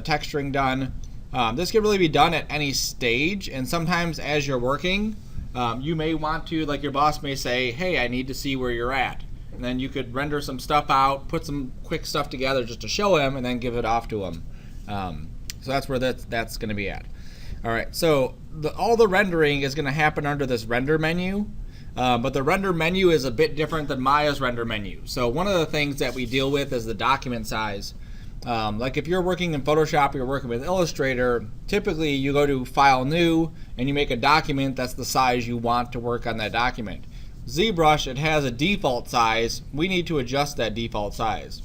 texturing done. This can really be done at any stage, and sometimes as you're working, you may want to, like your boss may say, hey, I need to see where you're at. And then you could render some stuff out, put some quick stuff together just to show him, and then give it off to him. So that's where that's going to be at. All right, so all the rendering is going to happen under this render menu. But the render menu is a bit different than Maya's render menu. So one of the things that we deal with is the document size. Like if you're working in Photoshop or you're working with Illustrator, typically you go to File, New, and you make a document that's the size you want to work on that document. ZBrush, it has a default size. We need to adjust that default size.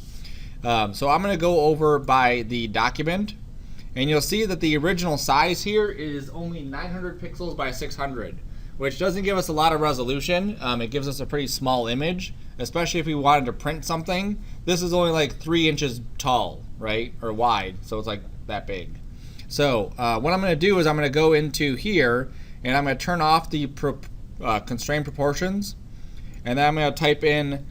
So I'm going to go over by the document, and you'll see that the original size here is only 900 pixels by 600, which doesn't give us a lot of resolution. It gives us a pretty small image, especially if we wanted to print something. This is only like 3 inches tall, right, or wide, so it's like that big. So what I'm going to do is I'm going to go into here, and I'm going to turn off the constrained proportions, and then I'm going to type in,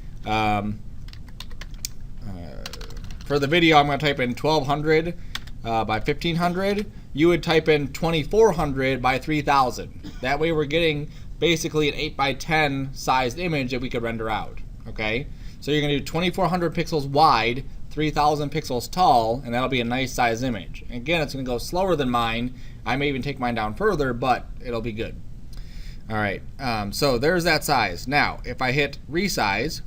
for the video, I'm going to type in 1200 by 1500. You would type in 2400 by 3000. That way we're getting basically an 8 by 10 sized image that we could render out. Okay, so you're going to do 2400 pixels wide, 3000 pixels tall, and that'll be a nice size image. Again, it's going to go slower than mine. I may even take mine down further, but it'll be good. All right, so there's that size. Now, if I hit resize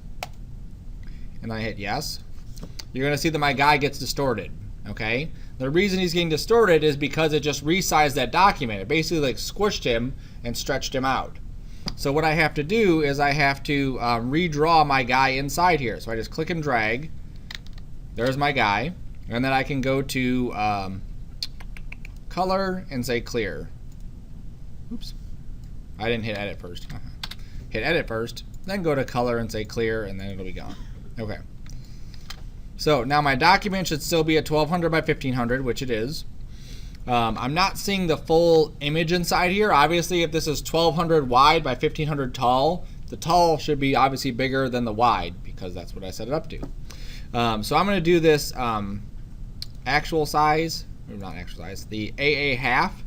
and I hit yes, you're going to see that my guy gets distorted. Okay, the reason he's getting distorted is because it just resized that document. It basically like squished him and stretched him out. So what I have to do is I have to redraw my guy inside here. So I just click and drag. There's my guy, and then I can go to color and say clear. Oops, I didn't hit edit first. Hit edit first, then go to color and say clear, and then it'll be gone. Okay. So now my document should still be at 1200 by 1500, which it is. I'm not seeing the full image inside here. Obviously, if this is 1200 wide by 1500 tall, the tall should be obviously bigger than the wide because that's what I set it up to. So I'm going to do this actual size, or not actual size, the AA half.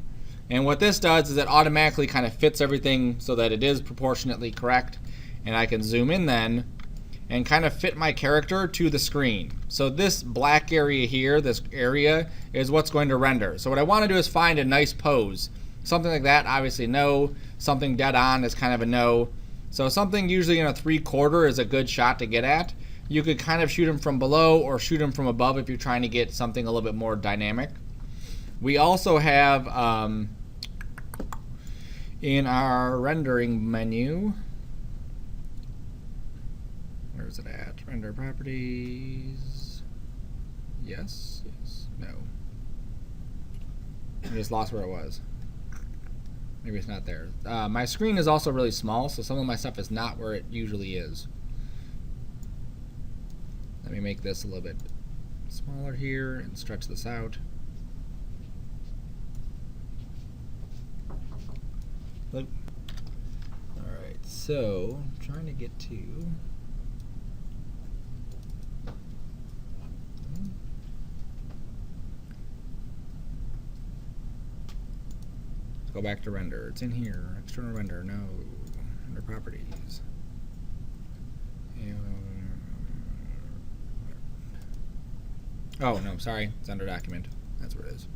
And what this does is it automatically kind of fits everything so that it is proportionately correct. And I can zoom in then and kind of fit my character to the screen. So this black area here, this area, is what's going to render. So what I want to do is find a nice pose. Something like that, obviously no. Something dead on is kind of a no. So something usually in a 3/4 is a good shot to get at. You could kind of shoot him from below or shoot him from above if you're trying to get something a little bit more dynamic. We also have, in our rendering menu, where's it at? Render properties. Yes, yes, no. I just lost where it was. Maybe it's not there. My screen is also really small, so some of my stuff is not where it usually is. Let me make this a little bit smaller here and stretch this out. Look. All right, so I'm trying to get to. Let's go back to render. It's in here. External render. No. Render properties. Oh, no, sorry. It's under document. That's where it is.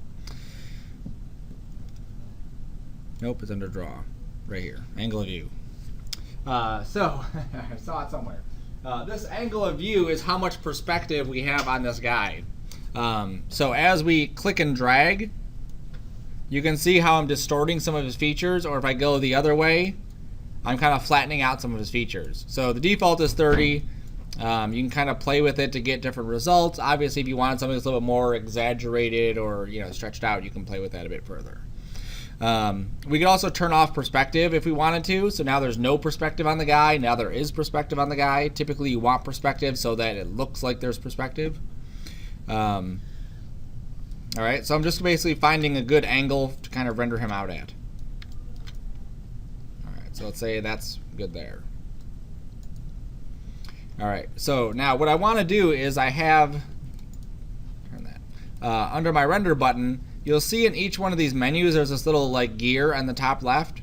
Nope, it's under draw. Right here. Angle of view. So, I saw it somewhere. This angle of view is how much perspective we have on this guy. So as we click and drag, you can see how I'm distorting some of his features, or if I go the other way, I'm kind of flattening out some of his features. So the default is 30. You can kind of play with it to get different results. Obviously, if you wanted something that's a little bit more exaggerated or stretched out, you can play with that a bit further. We could also turn off perspective if we wanted to. So now there's no perspective on the guy. Now there is perspective on the guy. Typically, you want perspective so that it looks like there's perspective. All right, so I'm just basically finding a good angle to kind of render him out at. All right, so let's say that's good there. All right, so now what I want to do is I have, turn that. under my render button, you'll see in each one of these menus there's this little like gear on the top left.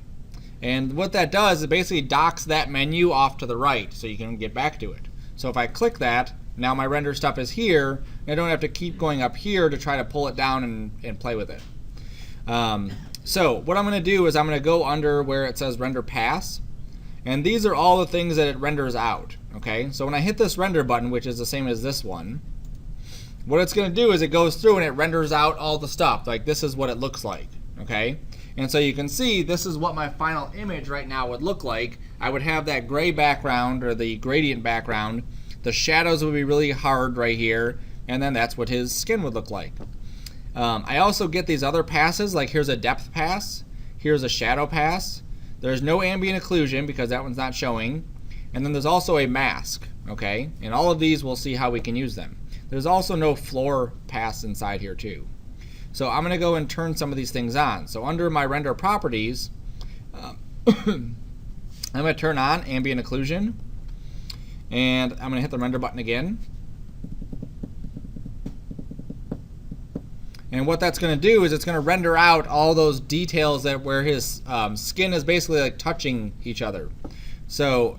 And what that does is it basically docks that menu off to the right so you can get back to it. So if I click that, now my render stuff is here, and I don't have to keep going up here to try to pull it down and play with it. So what I'm going to do is I'm going to go under where it says render pass, and these are all the things that it renders out. Okay, so when I hit this render button, which is the same as this one, what it's going to do is it goes through and it renders out all the stuff. Like this is what it looks like. Okay, and so you can see this is what my final image right now would look like. I would have that gray background or the gradient background. The shadows would be really hard right here, and then that's what his skin would look like. I also get these other passes, like here's a depth pass, here's a shadow pass. There's no ambient occlusion because that one's not showing. And then there's also a mask, okay? And all of these we'll see how we can use them. There's also no floor pass inside here too. So I'm gonna go and turn some of these things on. So under my render properties, I'm gonna turn on ambient occlusion, and I'm gonna hit the render button again. And what that's going to do is it's going to render out all those details that where his skin is basically like touching each other. So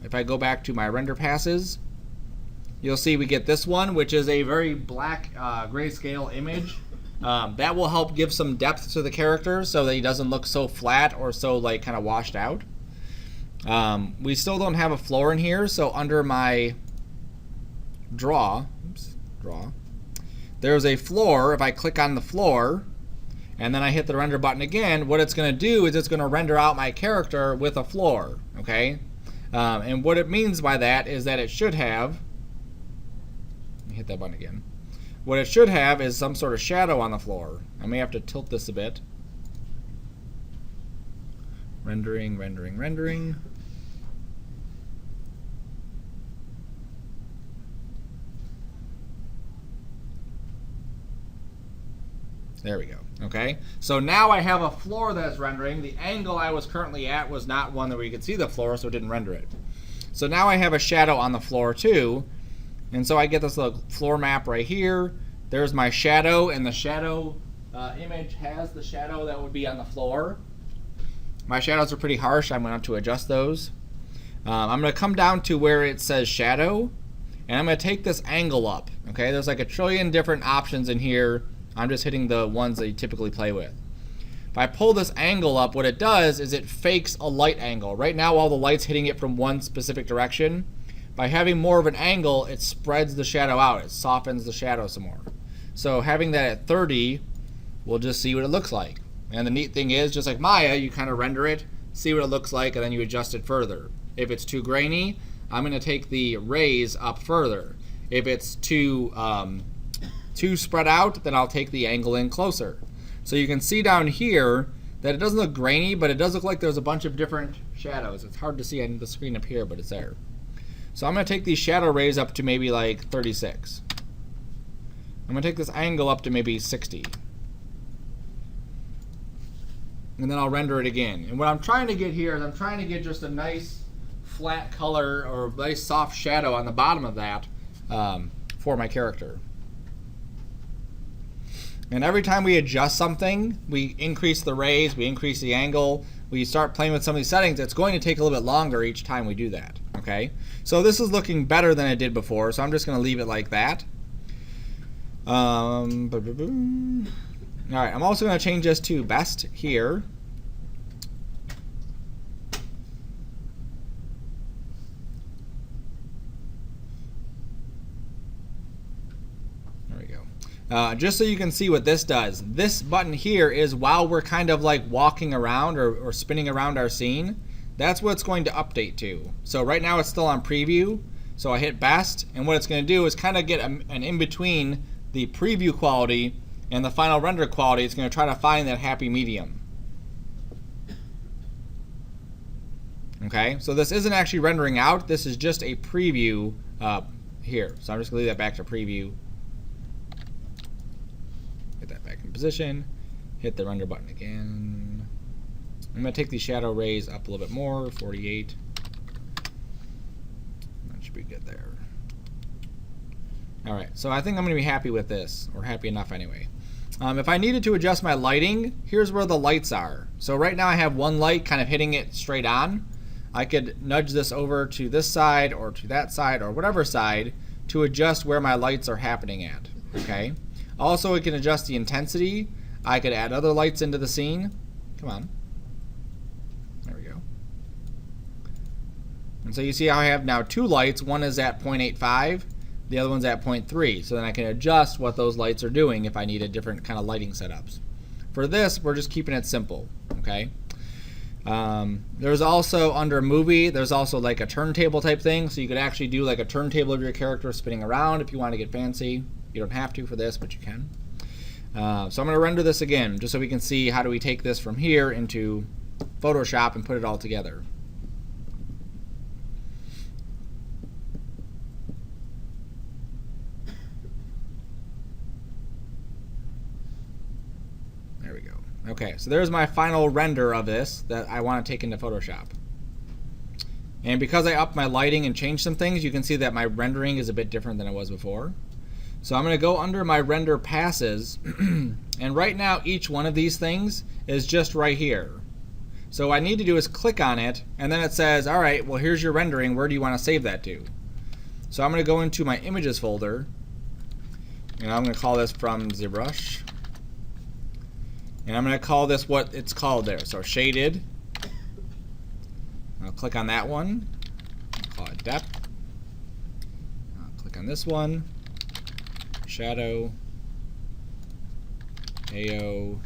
if I go back to my render passes, you'll see we get this one, which is a very black grayscale image. That will help give some depth to the character so that he doesn't look so flat or so like kind of washed out. We still don't have a floor in here, so under my draw, there's a floor. If I click on the floor and then I hit the render button again, what it's going to do is it's going to render out my character with a floor. Okay, and what it means by that is that it should have, let me hit that button again, what it should have is some sort of shadow on the floor. I may have to tilt this a bit. Rendering. There we go. Okay, so now I have a floor that's rendering. The angle I was currently at was not one that we could see the floor, so it didn't render it. So now I have a shadow on the floor too, and so I get this little floor map right here. There's my shadow, and the shadow image has the shadow that would be on the floor. My shadows are pretty harsh. I'm going to have to adjust those. I'm going to come down to where it says shadow, and I'm going to take this angle up. Okay, there's like a trillion different options in here. I'm just hitting the ones that you typically play with. If I pull this angle up, what it does is it fakes a light angle. Right now, all the light's hitting it from one specific direction. By having more of an angle, it spreads the shadow out. It softens the shadow some more. So having that at 30, we'll just see what it looks like. And the neat thing is, just like Maya, you kind of render it, see what it looks like, and then you adjust it further. If it's too grainy, I'm going to take the rays up further. If it's too spread out, then I'll take the angle in closer. So you can see down here that it doesn't look grainy, but it does look like there's a bunch of different shadows. It's hard to see on the screen up here, but it's there. So I'm going to take these shadow rays up to maybe like 36. I'm going to take this angle up to maybe 60. And then I'll render it again. And what I'm trying to get here is I'm trying to get just a nice flat color or a nice soft shadow on the bottom of that for my character. And every time we adjust something, we increase the rays, we increase the angle, we start playing with some of these settings, it's going to take a little bit longer each time we do that. Okay? So this is looking better than it did before, so I'm just going to leave it like that. Alright, I'm also going to change this to best here. Just so you can see what this does. This button here is while we're kind of like walking around or spinning around our scene, that's what it's going to update to. So right now it's still on preview, so I hit best, and what it's going to do is kind of get an in-between the preview quality and the final render quality. It's going to try to find that happy medium. Okay, so this isn't actually rendering out, this is just a preview here. So I'm just going to leave that back to preview. Get that back in position, hit the render button again. I'm going to take these shadow rays up a little bit more, 48. That should be good there. All right, so I think I'm going to be happy with this, or happy enough anyway. If I needed to adjust my lighting, here's where the lights are. So right now I have one light kind of hitting it straight on. I could nudge this over to this side or to that side or whatever side to adjust where my lights are happening at, okay? Also, we can adjust the intensity. I could add other lights into the scene. Come on. There we go. And so you see how I have now two lights. One is at 0.85. The other one's at 0.3, so then I can adjust what those lights are doing if I need a different kind of lighting setups. For this, we're just keeping it simple, okay? There's also, under movie, there's also like a turntable type thing, so you could actually do like a turntable of your character spinning around if you want to get fancy. You don't have to for this, but you can. So I'm going to render this again, just so we can see how do we take this from here into Photoshop and put it all together. There we go. Okay, so there's my final render of this that I want to take into Photoshop. And because I upped my lighting and changed some things, you can see that my rendering is a bit different than it was before. So I'm going to go under my render passes, and right now each one of these things is just right here. So what I need to do is click on it, and then it says, all right, well, here's your rendering. Where do you want to save that to? So I'm going to go into my images folder, and I'm going to call this from ZBrush. And I'm going to call this what it's called there. So shaded. I'll click on that one. I'll call it depth. I'll click on this one. Shadow. AO.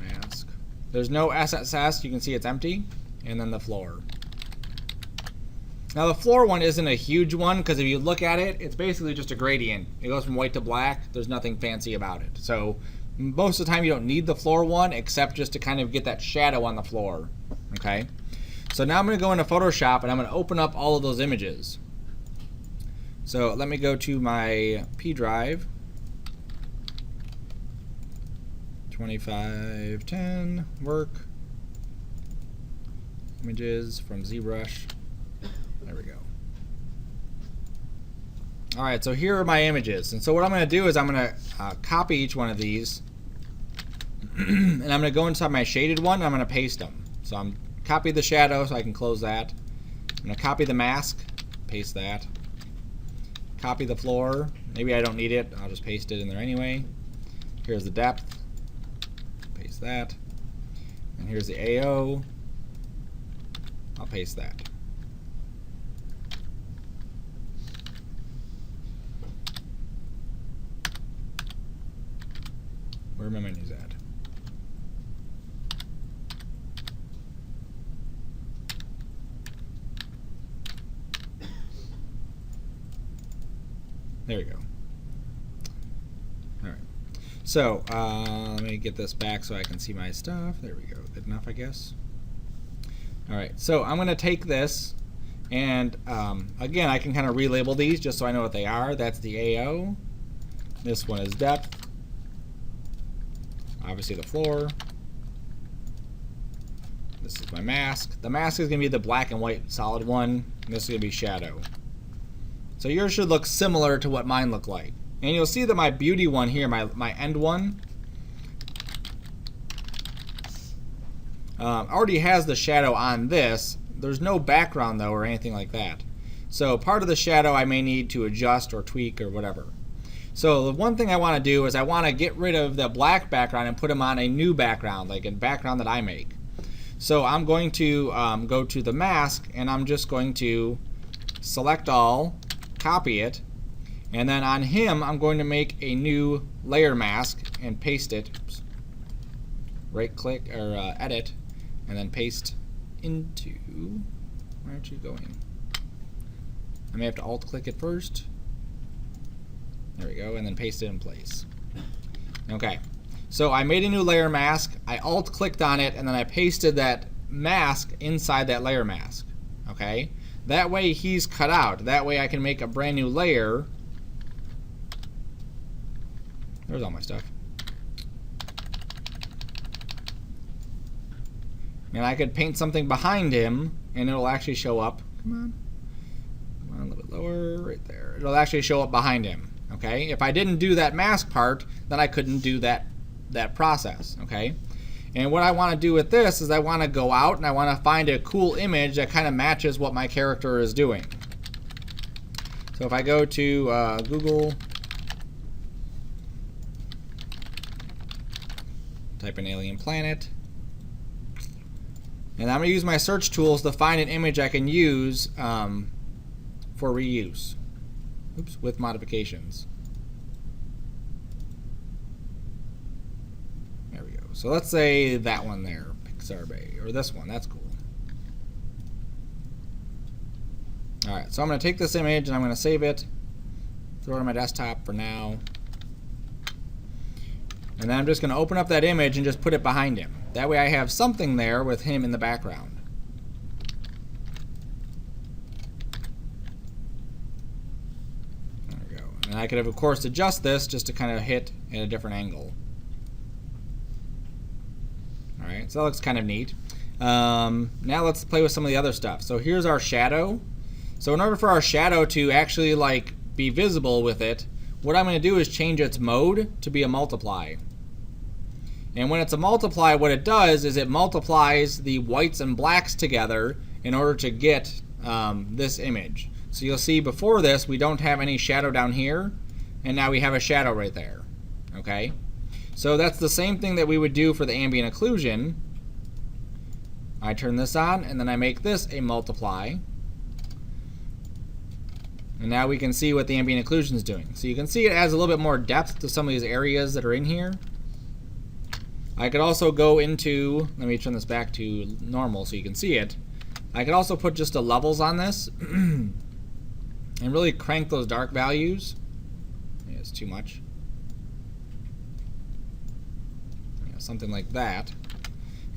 Mask. There's no SSS. You can see it's empty. And then the floor. Now the floor one isn't a huge one because if you look at it, it's basically just a gradient. It goes from white to black. There's nothing fancy about it. So most of the time you don't need the floor one except just to kind of get that shadow on the floor. Okay, so now I'm going to go into Photoshop and I'm going to open up all of those images. So let me go to my P drive, 2510 work, images from ZBrush. There we go. Alright, so here are my images. And so what I'm going to do is I'm going to copy each one of these. And I'm going to go inside my shaded one and I'm going to paste them. So I'm copy the shadow so I can close that. I'm going to copy the mask, paste that. Copy the floor. Maybe I don't need it. I'll just paste it in there anyway. Here's the depth. Paste that. And here's the AO. I'll paste that. Where are my menus at? There we go. All right. So let me get this back so I can see my stuff. There we go. Good enough, I guess. All right. So I'm going to take this, and again, I can kind of relabel these just so I know what they are. That's the AO. This one is depth. Obviously the floor. This is my mask. The mask is going to be the black and white solid one. And this is going to be shadow. So yours should look similar to what mine look like. And you'll see that my beauty one here, my end one, already has the shadow on this. There's no background though or anything like that. So part of the shadow I may need to adjust or tweak or whatever. So the one thing I want to do is I want to get rid of the black background and put them on a new background, like a background that I make. So I'm going to go to the mask and I'm just going to select all, copy it, and then on him I'm going to make a new layer mask and paste it. Oops. Right click or edit and then paste into, where aren't you going? I may have to alt click it first. There we go, and then paste it in place. Okay, so I made a new layer mask, I alt clicked on it, and then I pasted that mask inside that layer mask. Okay, that way he's cut out. That way I can make a brand new layer. There's all my stuff. And I could paint something behind him, and it'll actually show up. Come on. Come on, a little bit lower, right there. it'll actually show up behind him. Okay, if I didn't do that mask part, then I couldn't do that process. Okay, and what I want to do with this is I want to go out and I want to find a cool image that kind of matches what my character is doing. So if I go to Google, type in alien planet, and I'm going to use my search tools to find an image I can use for reuse. Oops, with modifications. There we go. So let's say that one there, Pixar Bay, or this one. That's cool. All right, so I'm going to take this image and I'm going to save it, throw it on my desktop for now, and then I'm just going to open up that image and just put it behind him. That way I have something there with him in the background. There we go. And I could, of course, adjust this just to kind of hit at a different angle. All right, so that looks kind of neat. Now let's play with some of the other stuff. So here's our shadow. So in order for our shadow to actually like be visible with it, what I'm going to do is change its mode to be a multiply. And when it's a multiply, what it does is it multiplies the whites and blacks together in order to get this image. So you'll see before this we don't have any shadow down here, and now we have a shadow right there. Okay, so that's the same thing that we would do for the ambient occlusion. I turn this on and then I make this a multiply. And now we can see what the ambient occlusion is doing. So you can see it adds a little bit more depth to some of these areas that are in here. I could also go into, let me turn this back to normal so you can see it. I could also put just the levels on this and really crank those dark values. Yeah, it's too much. Yeah, something like that.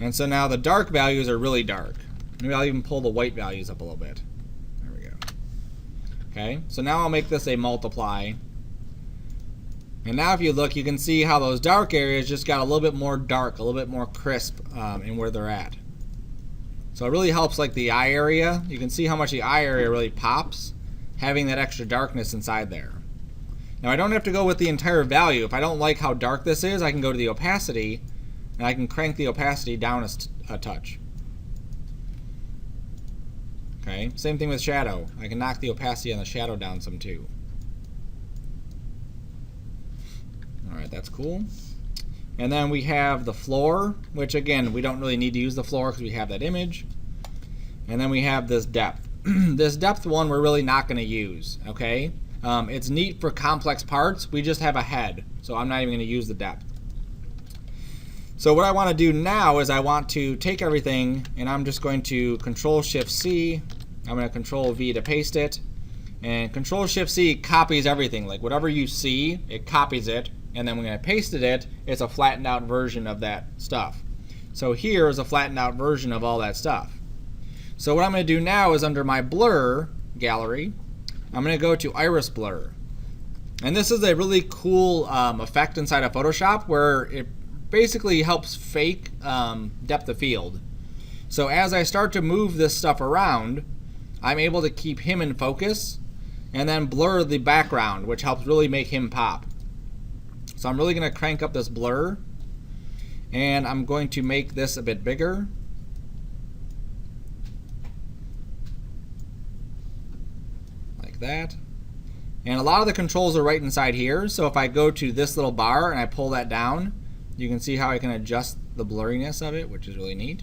And so now the dark values are really dark. Maybe I'll even pull the white values up a little bit. There we go. Okay, so now I'll make this a multiply. And now if you look, you can see how those dark areas just got a little bit more dark, a little bit more crisp in where they're at. So it really helps like the eye area. You can see how much the eye area really pops, having that extra darkness inside there. Now I don't have to go with the entire value. If I don't like how dark this is, I can go to the opacity, and I can crank the opacity down a touch. Okay, same thing with shadow. I can knock the opacity on the shadow down some too. Alright, that's cool. And then we have the floor, which again, we don't really need to use the floor because we have that image. And then we have this depth. This depth one we're really not going to use, okay? It's neat for complex parts. We just have a head, so I'm not even going to use the depth. So what I want to do now is I want to take everything, and I'm just going to Control-Shift-C. I'm going to Control-V to paste it. And Control-Shift-C copies everything. Like whatever you see, it copies it. And then when I pasted it, it's a flattened out version of that stuff. So here is a flattened out version of all that stuff. So what I'm going to do now is under my blur gallery, I'm going to go to iris blur. And this is a really cool effect inside of Photoshop where it basically helps fake depth of field. So as I start to move this stuff around, I'm able to keep him in focus and then blur the background, which helps really make him pop. So I'm really going to crank up this blur, and I'm going to make this a bit bigger. Like that. And a lot of the controls are right inside here, so if I go to this little bar and I pull that down, you can see how I can adjust the blurriness of it, which is really neat.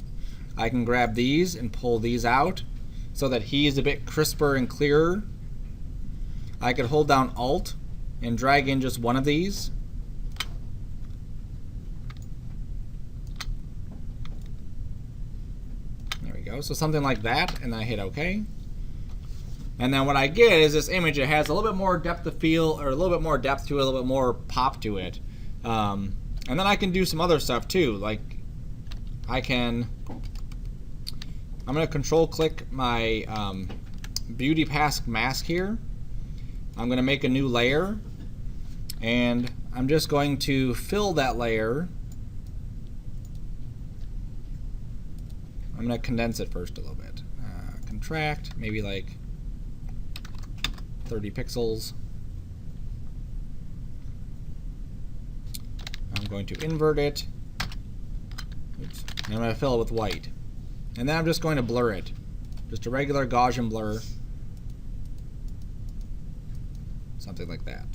I can grab these and pull these out so that he's a bit crisper and clearer. I could hold down Alt and drag in just one of these. So something like that, and then I hit OK. And then what I get is this image. It has a little bit more depth of field, or a little bit more depth to it, a little bit more pop to it. And then I can do some other stuff too. Like I'm going to control click my beauty mask here. I'm going to make a new layer, and I'm just going to fill that layer. I'm going to condense it first a little bit. Contract, maybe like 30 pixels. I'm going to invert it. Oops. And I'm going to fill it with white. And then I'm just going to blur it. Just a regular Gaussian blur. Something like that.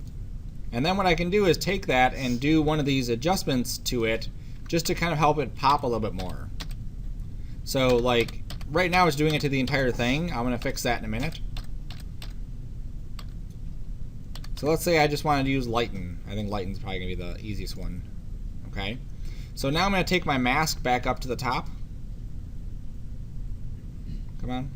And then what I can do is take that and do one of these adjustments to it just to kind of help it pop a little bit more. So like right now it's doing it to the entire thing. I'm going to fix that in a minute. So let's say I just wanted to use lighten. I think lighten's probably going to be the easiest one. Okay. So now I'm going to take my mask back up to the top. Come on.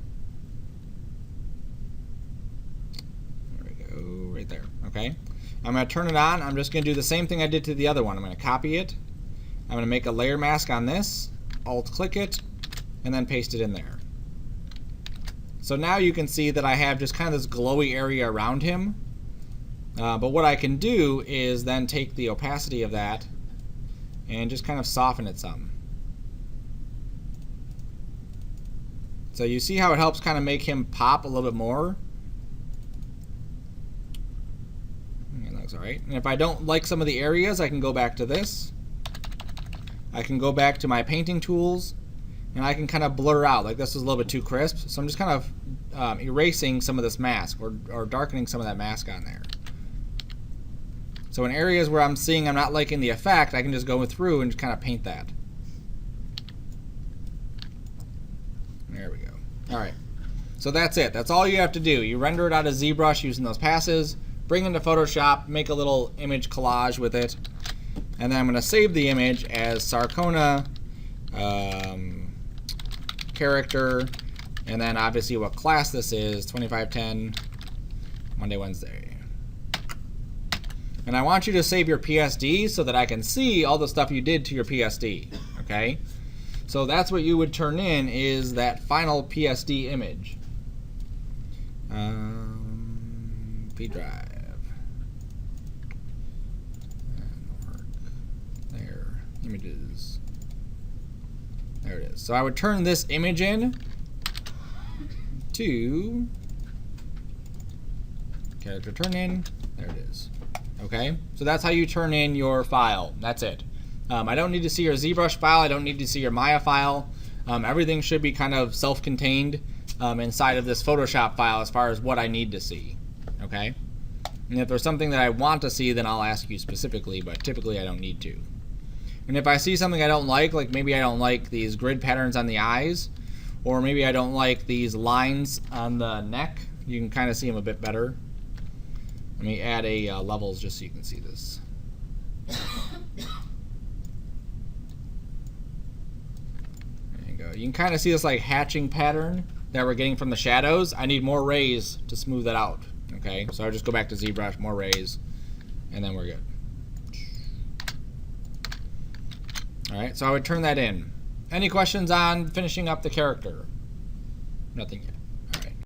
There we go, right there. Okay. I'm going to turn it on. I'm just going to do the same thing I did to the other one. I'm going to copy it. I'm going to make a layer mask on this, Alt-click it, and then paste it in there. So now you can see that I have just kind of this glowy area around him. But what I can do is then take the opacity of that and just kind of soften it some. So you see how it helps kind of make him pop a little bit more? It looks alright. And if I don't like some of the areas, I can go back to this. I can go back to my painting tools, and I can kind of blur out. Like this is a little bit too crisp, so I'm just kind of erasing some of this mask or darkening some of that mask on there. So in areas where I'm seeing I'm not liking the effect, I can just go through and just kind of paint that. There we go. Alright. So that's it. That's all you have to do. You render it out of ZBrush using those passes, bring it into Photoshop, make a little image collage with it, and then I'm going to save the image as Sarcona character, and then obviously what class this is, 2510 Monday, Wednesday. And I want you to save your PSD so that I can see all the stuff you did to your PSD. Okay? So that's what you would turn in, is that final PSD image. P drive. There. Images. There it is. So I would turn this image in to character turn in. There it is. Okay, so that's how you turn in your file. That's it. I don't need to see your ZBrush file. I don't need to see your Maya file. Everything should be kind of self-contained inside of this Photoshop file as far as what I need to see. Okay, and if there's something that I want to see, then I'll ask you specifically, but typically I don't need to. And if I see something I don't like maybe I don't like these grid patterns on the eyes, or maybe I don't like these lines on the neck, you can kind of see them a bit better. Let me add a levels just so you can see this. There you go. You can kind of see this like hatching pattern that we're getting from the shadows. I need more rays to smooth that out. Okay, so I'll just go back to ZBrush, more rays, and then we're good. Alright, so I would turn that in. Any questions on finishing up the character? Nothing yet.